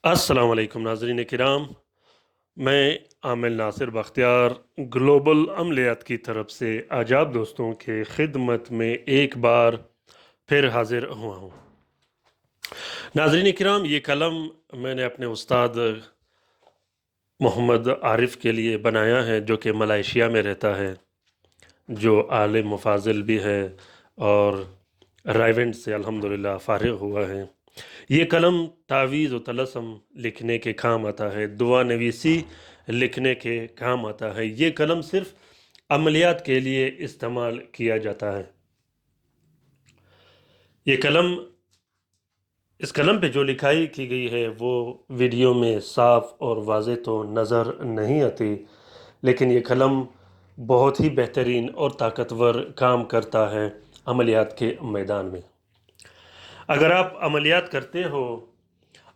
अस्सलाम वालेकुम नाज़रीन किराम। मैं आमिल नासिर बख्तियार ग्लोबल अमलियात की तरफ से आजाब दोस्तों के खिदमत में एक बार फिर हाजिर हुआ हूँ। नाज़रीन किराम, ये कलम मैंने अपने उस्ताद मोहम्मद आरिफ के लिए बनाया है, जो कि मलेशिया में रहता है, जो आलिम मुफाजिल भी है और राइवेंट से अल्हम्दुलिल्लाह फ़ारिग हुआ है। ये कलम तावीज़ व तलस्सुम लिखने के काम आता है, दुआ नवीसी लिखने के काम आता है। ये कलम सिर्फ अमलियात के लिए इस्तेमाल किया जाता है। ये कलम इस कलम पे जो लिखाई की गई है वो वीडियो में साफ और वाज़े तो नज़र नहीं आती, लेकिन ये कलम बहुत ही बेहतरीन और ताकतवर काम करता है अमलियात के मैदान में। अगर आप अमलियात करते हो,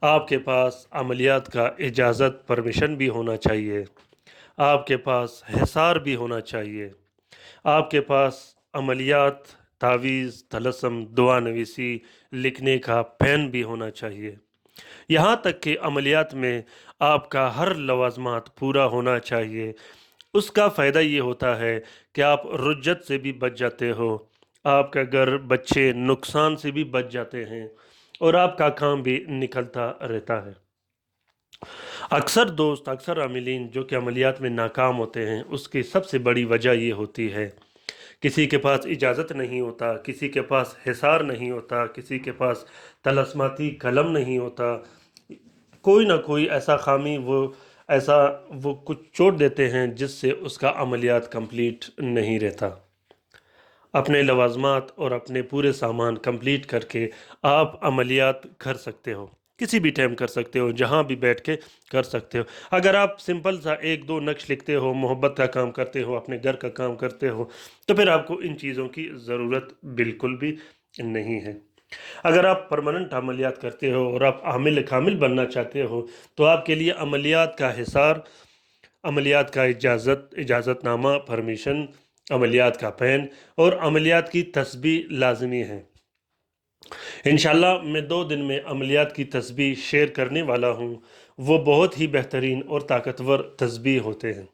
आपके पास अमलियात का इजाज़त परमिशन भी होना चाहिए, आपके पास हिसार भी होना चाहिए, आपके पास अमलियात, तावीज़, तलस्सुम, दुआ नवीसी लिखने का पेन भी होना चाहिए। यहाँ तक कि अमलियात में आपका हर लवाज़मात पूरा होना चाहिए। उसका फ़ायदा ये होता है कि आप रुज्जत से भी बच जाते हो, आपका घर बच्चे नुकसान से भी बच जाते हैं और आपका काम भी निकलता रहता है। अक्सर दोस्त, अक्सर अमीलीन जो कि अमलियात में नाकाम होते हैं, उसकी सबसे बड़ी वजह ये होती है, किसी के पास इजाज़त नहीं होता, किसी के पास हिसार नहीं होता, किसी के पास तलस्माती कलम नहीं होता। कोई ना कोई ऐसा खामी वो कुछ छोड़ देते हैं जिससे उसका अमलियात कंप्लीट नहीं रहता। अपने लवाज़मात और अपने पूरे सामान कंप्लीट करके आप अमलियात कर सकते हो, किसी भी टाइम कर सकते हो, जहाँ भी बैठ के कर सकते हो। अगर आप सिंपल सा 1-2 नक्श लिखते हो, मोहब्बत का काम करते हो, अपने घर का काम करते हो, तो फिर आपको इन चीज़ों की ज़रूरत बिल्कुल भी नहीं है। अगर आप परमानेंट अमलियात करते हो और आप आमिल कामिल बनना चाहते हो, तो आपके लिए अमलियात का हिसार, अमलियात का इजाज़तनामा, परमिशन, अमलियात का पेन और अमलियात की तस्बीह लाज़मी है। इंशाल्लाह मैं 2 दिन में अमलियात की तस्बीह शेयर करने वाला हूँ। वो बहुत ही बेहतरीन और ताकतवर तस्बीह होते हैं।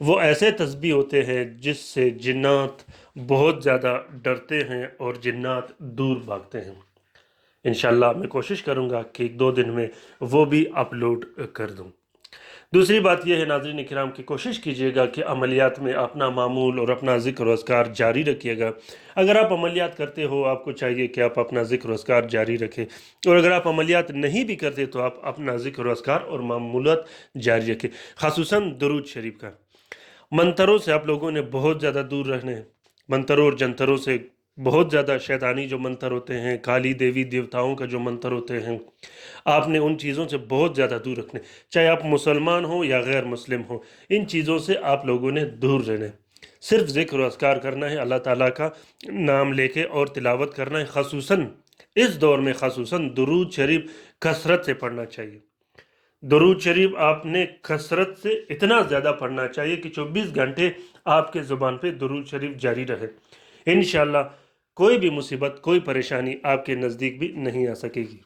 वो ऐसे तस्बीह होते हैं जिससे जिन्नात बहुत ज़्यादा डरते हैं और जिन्नात दूर भागते हैं। इंशाल्लाह मैं कोशिश करूँगा कि 1-2 दिन में वो भी अपलोड कर दूँ। दूसरी बात यह है नाज़रीन इकराम की कोशिश कीजिएगा कि अमलियात में अपना मामूल और अपना ज़िक्र व अस्कार जारी रखिएगा। अगर आप अमलियात करते हो, आपको चाहिए कि आप अपना ज़िक्र व अस्कार जारी रखें, और अगर आप अमलियात नहीं भी करते तो आप अपना ज़िक्र व अस्कार और मामूलात जारी रखें, ख़ासुसन दुरूद शरीफ का। मंतरों से आप लोगों ने बहुत ज़्यादा दूर रहना है। मंतरों और जंतरों से, बहुत ज़्यादा शैतानी जो मंतर होते हैं, काली देवी देवताओं का जो मंतर होते हैं, आपने उन चीज़ों से बहुत ज़्यादा दूर रखने। चाहे आप मुसलमान हो या गैर मुस्लिम हो, इन चीज़ों से आप लोगों ने दूर रहना है। सिर्फ ज़िक्र व अस्कार करना है, अल्लाह ताला का नाम लेके और तिलावत करना है। ख़ासुसन इस दौर में ख़ासुसन दुरूद शरीफ कसरत से पढ़ना चाहिए। दुरूद शरीफ आपने कसरत से इतना ज़्यादा पढ़ना चाहिए कि 24 घंटे आपके ज़ुबान पे दुरूद शरीफ जारी रहे। इंशाअल्लाह कोई भी मुसीबत, कोई परेशानी आपके नज़दीक भी नहीं आ सकेगी।